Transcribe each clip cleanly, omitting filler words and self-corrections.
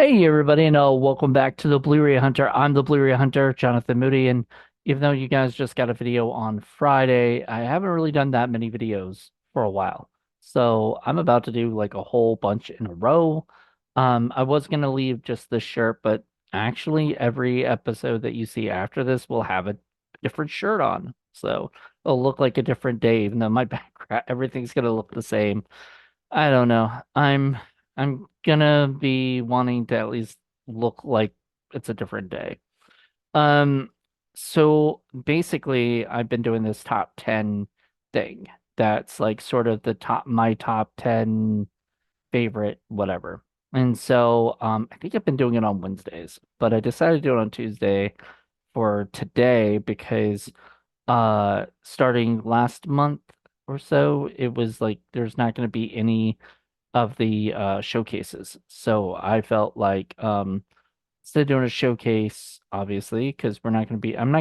Hey everybody, and welcome back to the Blu-ray Hunter. I'm the Blu-ray Hunter, Jonathan Moody, and even though you guys just got a video on Friday, I haven't really done that many videos for a while. So I'm about to do like a whole bunch in a row. I was gonna leave just this shirt, but actually every episode that you see after this will have a different shirt on. So it'll look like a different day, even though my background, everything's gonna look the same. I don't know. I'm gonna be wanting to at least look like it's a different day. Um, so basically I've been doing this top 10 thing. That's like sort of my top 10 favorite whatever. And so I think I've been doing it on Wednesdays, but I decided to do it on Tuesday for today because starting last month or so, it was like there's not going to be any of the showcases. So I felt like instead of doing a showcase, obviously, because I'm not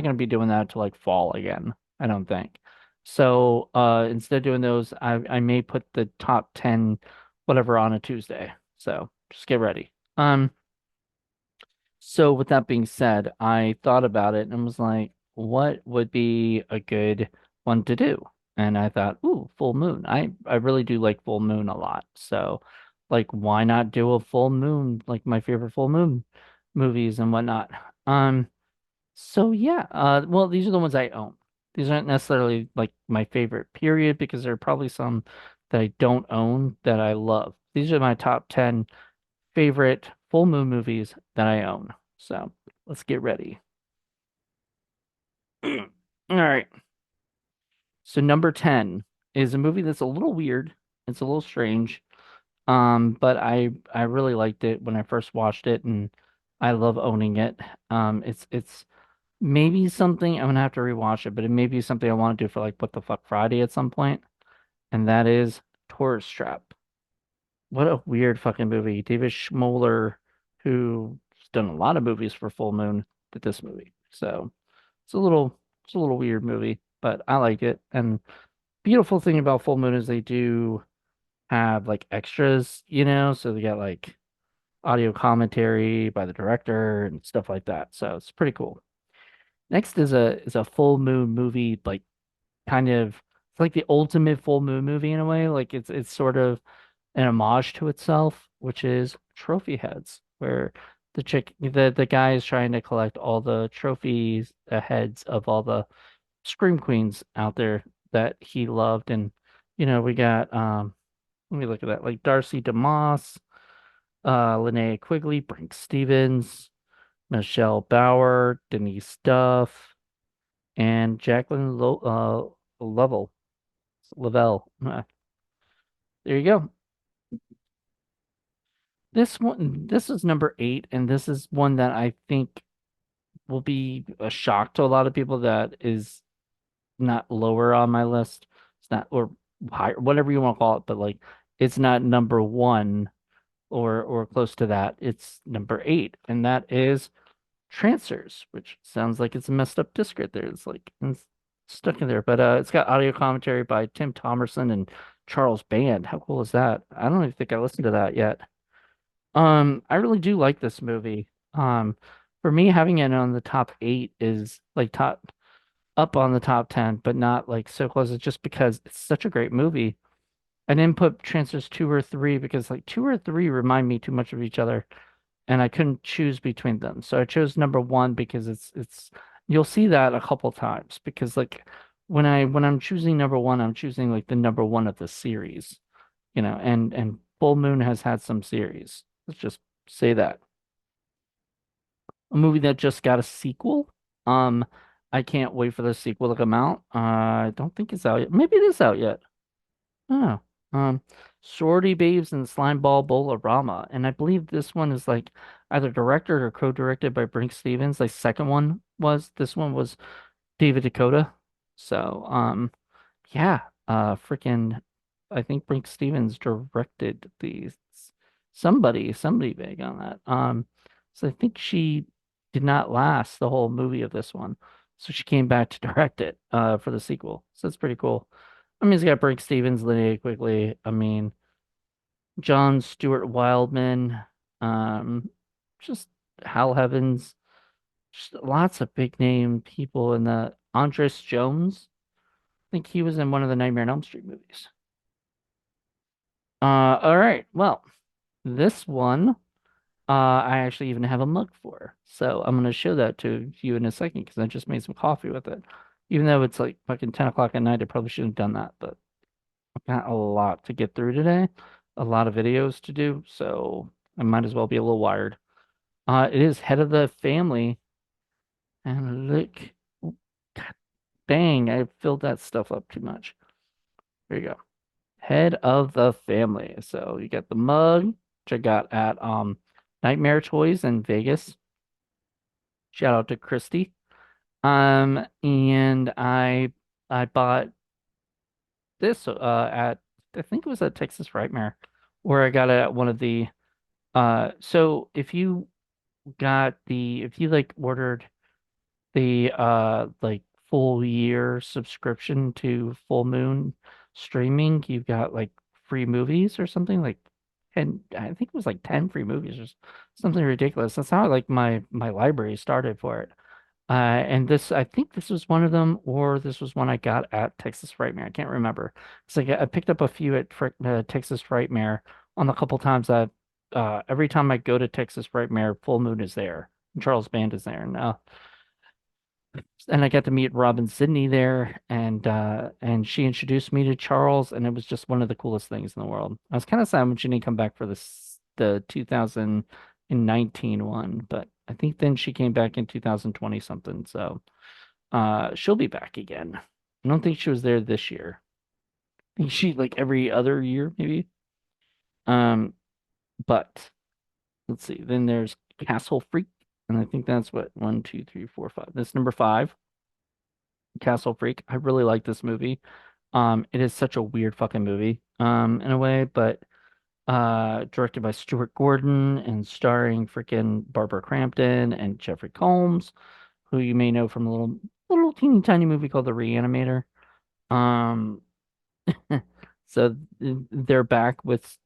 gonna be doing that till like fall again, I don't think. So instead of doing those, I may put the top 10 whatever on a Tuesday. So just get ready. So with that being said, I thought about it and was like, what would be a good one to do? And I thought, ooh, full moon. I really do like full moon a lot. So like why not do a full moon, like my favorite full moon movies and whatnot. Um so yeah, well these are the ones I own. These aren't necessarily like my favorite period because there are probably some that I don't own that I love. These are my top 10 favorite full moon movies that I own. So let's get ready. All right. So number 10 is a movie that's a little weird. It's a little strange. But I really liked it when I first watched it and I love owning it. It's maybe something I'm gonna have to rewatch it, but it may be something I want to do for like What the Fuck Friday at some point, and that is Tourist Trap. What a weird fucking movie. David Schmoller, who's done a lot of movies for Full Moon, did this movie. So it's a little weird movie, but I like it. And beautiful thing about Full Moon is they do have like extras, so they got like audio commentary by the director and stuff like that. So it's pretty cool. Next is a Full Moon movie, like kind of it's like the ultimate Full Moon movie in a way. Like it's sort of an homage to itself, which is Trophy Heads, where the guy is trying to collect all the trophies, heads of all the Scream Queens out there that he loved. And we got let me look at that, like Darcy DeMoss, Linnea Quigley, Brink Stevens, Michelle Bauer, Denise Duff, and Jacqueline Lavelle. There you go. This is number 8, and this is one that I think will be a shock to a lot of people that is not lower on my list. It's not, or higher, whatever you want to call it, but like it's not number one or close to that. It's number 8, and that is Trancers, which sounds like it's a messed up disc right there. It's stuck in there, but it's got audio commentary by Tim Thomerson and Charles Band. How cool is that? I don't even think I listened to that yet. I really do like this movie. For me, having it on the top 8 is like top up on the top 10, but not like so close. It's just because it's such a great movie. I didn't put Trancers 2 or 3 because like 2 or 3 remind me too much of each other, and I couldn't choose between them. So I chose number 1 because it's you'll see that a couple times because like when I'm choosing number 1, I'm choosing like the number 1 of the series, and Full Moon has had some series. Let's just say that. A movie that just got a sequel. Um, I can't wait for the sequel to come out. I don't think it's out yet. Maybe it is out yet. Oh, um, Sorority Babes and Slimeball Bowl-O-Rama, and I believe this one is like either directed or co-directed by Brink Stevens. The second one was this one was David Dakota. So, yeah, freaking, I think Brink Stevens directed these. Somebody big on that. So I think she did not last the whole movie of this one, so she came back to direct it, for the sequel. So it's pretty cool. I mean, it's got Brink Stevens, Linnea Quigley. I mean, John Stewart Wildman. just Hal Heavens, just lots of big name people in the Andres Jones. I think he was in one of the Nightmare on Elm Street movies. All right. Well, this one, I actually even have a mug for. So I'm gonna show that to you in a second because I just made some coffee with it. Even though it's like fucking 10 o'clock at night, I probably shouldn't have done that, but I've got a lot to get through today, a lot of videos to do, so I might as well be a little wired. It is Head of the Family, and look, God dang, I filled that stuff up too much. There you go. Head of the Family. So you got the mug, which I got at Nightmare Toys in Vegas. Shout out to Christy. And I bought this at I think it was at Texas Frightmare, where I got it at one of the so if you like ordered the like full year subscription to Full Moon streaming, you've got like free movies or something like, and I think it was like 10 free movies or something ridiculous. That's how like my library started for it. And this, I think this was one of them, or this was one I got at Texas Frightmare. I can't remember. It's like I picked up a few at Texas Frightmare on the couple times every time I go to Texas Frightmare, Full Moon is there. And Charles Band is there. And I got to meet Robin Sydney there, and she introduced me to Charles, and it was just one of the coolest things in the world. I was kind of sad when she didn't come back for the 2019 one, but I think then she came back in 2020 something. So she'll be back again. I don't think she was there this year. I think she like every other year maybe. Um, but let's see. Then there's Castle Freak, and I think that's what one, two, three, four, five. That's number five. Castle Freak. I really like this movie. It is such a weird fucking movie, in a way, but directed by Stuart Gordon and starring freaking Barbara Crampton and Jeffrey Combs, who you may know from a little teeny tiny movie called The Reanimator. Um, so they're back with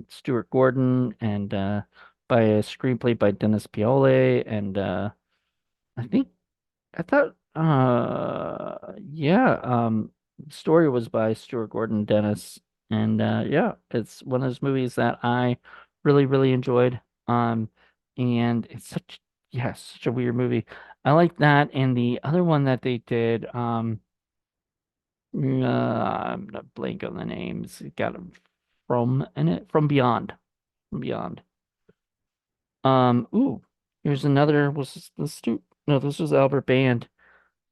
Stuart Gordon and by a screenplay by Dennis Piole and I think I thought, yeah, story was by Stuart Gordon Dennis, and yeah, it's one of those movies that I really, really enjoyed. Um, and it's yeah, such a weird movie. I like that, and the other one that they did, I'm gonna blank on the names. It got from in it, from Beyond. Ooh, here's another. Was this Stu? No, this was Albert Band.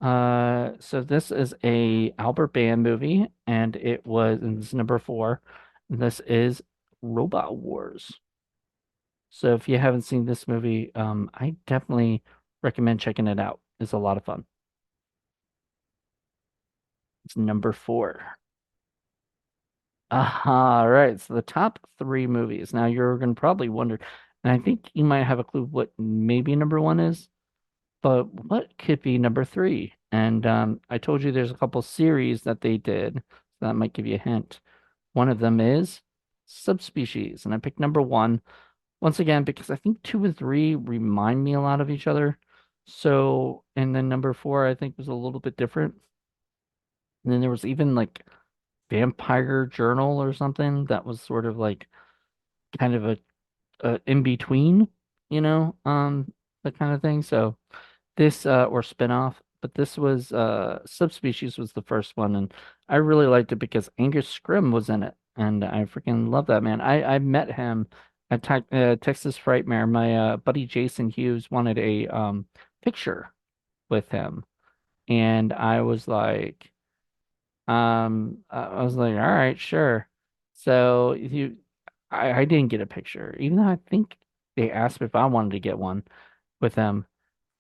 So this is a Albert Band movie, and this is number four. This is Robot Wars. So if you haven't seen this movie, I definitely recommend checking it out. It's a lot of fun. It's number four. All right, so the top three movies. Now you're gonna probably wonder, and I think you might have a clue what maybe number one is. But what could be number three? And I told you there's a couple series that they did. So that might give you a hint. One of them is Subspecies, and I picked number one once again because I think two and three remind me a lot of each other. So, and then number four I think was a little bit different. And then there was even like Vampire Journal or something that was sort of like kind of a in between, you know, that kind of thing. So. This or spinoff, but this was Subspecies was the first one, and I really liked it because Angus Scrimm was in it, and I freaking love that man. I met him at Texas Frightmare. My buddy Jason Hughes wanted a picture with him, and I was like, all right, sure. So I didn't get a picture, even though I think they asked me if I wanted to get one with him.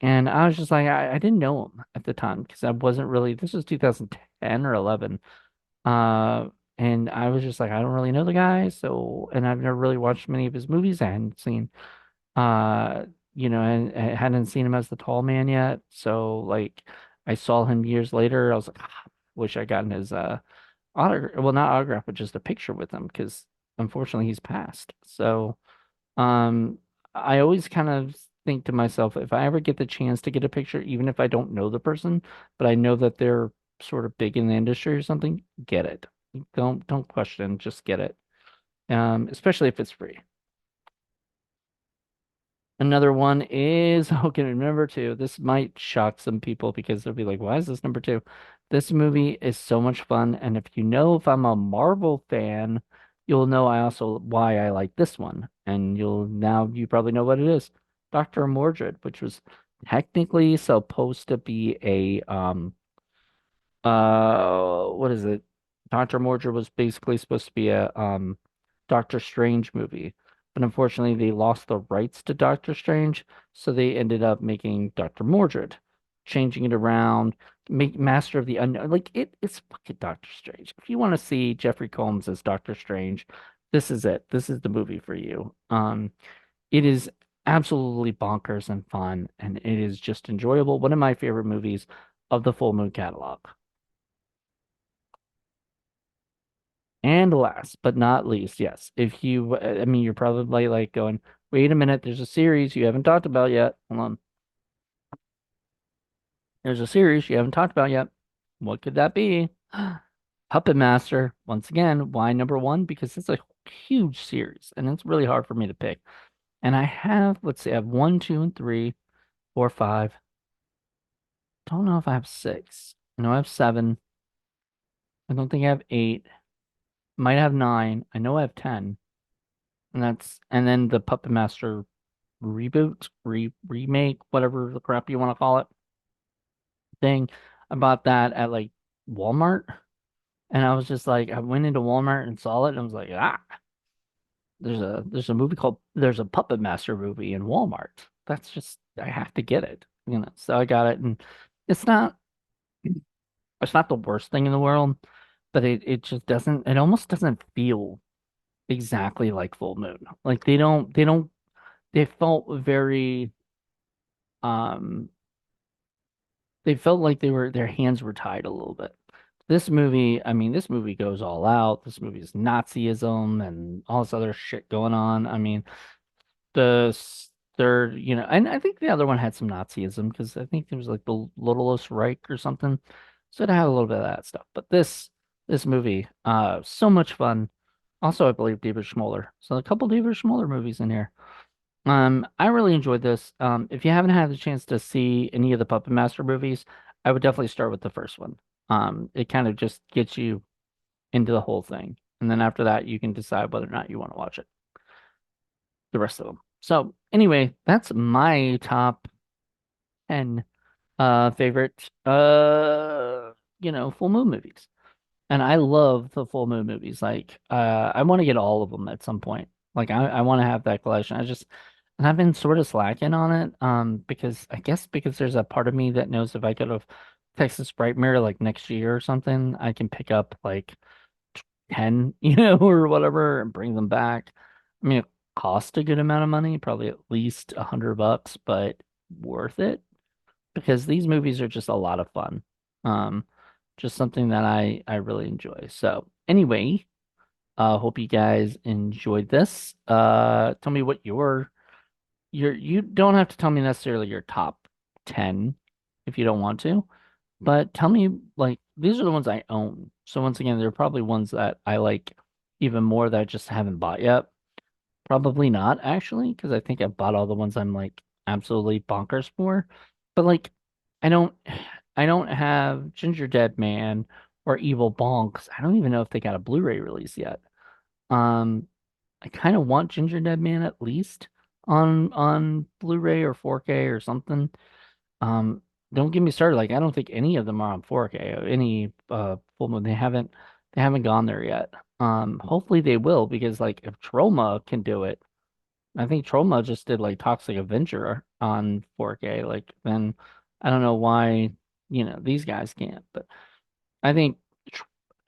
And I was just like, I didn't know him at the time because I wasn't really, this was 2010 or 11. Uh, and I was just like, I don't really know the guy. So, and I've never really watched many of his movies. I hadn't seen, uh, and I hadn't seen him as the tall man yet. So, like, I saw him years later. I was like, ah, wish I gotten his, autograph. Well, not autograph, but just a picture with him because unfortunately he's passed. So, um, I always kind of think to myself, if I ever get the chance to get a picture, even if I don't know the person, but I know that they're sort of big in the industry or something, get it. Don't question, just get it. Especially if it's free. Another one is, okay, number two. This might shock some people because they'll be like, why is this number two? This movie is so much fun. And if I'm a Marvel fan, you'll know I also why I like this one. And you probably know what it is. Dr. Mordred, which was technically supposed to be what is it? Dr. Mordred was basically supposed to be a Doctor Strange movie, but unfortunately they lost the rights to Doctor Strange, so they ended up making Dr. Mordred, changing it around, make Master of the Unknown. It's fucking Doctor Strange. If you want to see Jeffrey Combs as Doctor Strange, this is it. This is the movie for you. It is absolutely bonkers and fun, and it is just enjoyable. One of my favorite movies of the Full Moon catalog. And last but not least, yes, if you, I mean, you're probably like going, wait a minute, there's a series you haven't talked about yet. Hold on. There's a series you haven't talked about yet. What could that be? Puppet Master. Once again, why number one? Because it's a huge series and it's really hard for me to pick. And let's see, I have one, two, and three, four, five. Don't know if I have six. I know I have seven. I don't think I have eight. Might have nine. I know I have 10. And then the Puppet Master reboot, remake, whatever the crap you want to call it, thing. I bought that at like Walmart, and I was just like, I went into Walmart and saw it, and I was like, there's a Puppet Master movie in Walmart. That's just I have to get it, you know. So I got it, and it's not it's not the worst thing in the world, but it just doesn't it almost doesn't feel exactly like Full Moon. Like they felt very um they felt like their hands were tied a little bit. This movie, I mean, this movie goes all out. This movie is Nazism and all this other shit going on. I mean, third, and I think the other one had some Nazism because I think there was like the Littlest Reich or something. So it had a little bit of that stuff. But this movie, so much fun. Also, I believe David Schmoller. So a couple David Schmoller movies in here. I really enjoyed this. If you haven't had the chance to see any of the Puppet Master movies, I would definitely start with the first one. It kind of just gets you into the whole thing. And then after that, you can decide whether or not you want to watch it, the rest of them. So anyway, that's my top 10 favorite full moon movies. And I love the full moon movies. Like, I want to get all of them at some point. Like, I want to have that collection. And I've been sort of slacking on it. Because I guess because there's a part of me that knows if I go to Texas Bright Mirror like next year or something, I can pick up like 10, or whatever and bring them back. I mean, it cost a good amount of money, probably at least $100, but worth it because these movies are just a lot of fun. Um, just something that I really enjoy. So anyway, hope you guys enjoyed this. Tell me what you don't have to tell me necessarily your top 10 if you don't want to, but tell me like these are the ones I own. So once again, there are probably ones that I like even more that I just haven't bought yet. Probably not actually, because I think I bought all the ones I'm like absolutely bonkers for. But like I don't I don't have Ginger Dead Man or Evil Bonks. I don't even know if they got a Blu-ray release yet. Um I kind of want Ginger Dead Man at least on Blu-ray or 4K or something. Um don't get me started. Like I don't think any of them are on 4K. Any full moon they haven't gone there yet. Hopefully they will because like if Troma can do it, I think Troma just did like Toxic Avenger on 4K. Like then I don't know why, these guys can't. But I think tr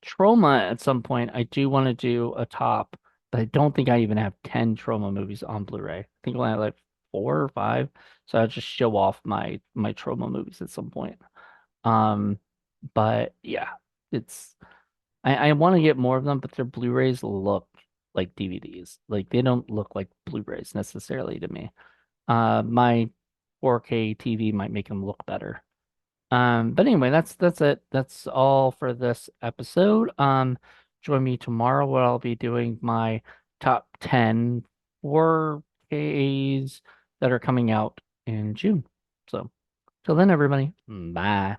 Troma at some point I do want to do a top, but I don't think I even have 10 Troma movies on Blu-ray. I think I only have like four or five. So I'll just show off my Troma movies at some point. Um, but yeah, it's I want to get more of them, but their Blu-rays look like DVDs. Like they don't look like Blu-rays necessarily to me. My 4K TV might make them look better. But anyway, that's it. That's all for this episode. Join me tomorrow where I'll be doing my top 10 4Ks that are coming out in June. So till then, everybody, bye.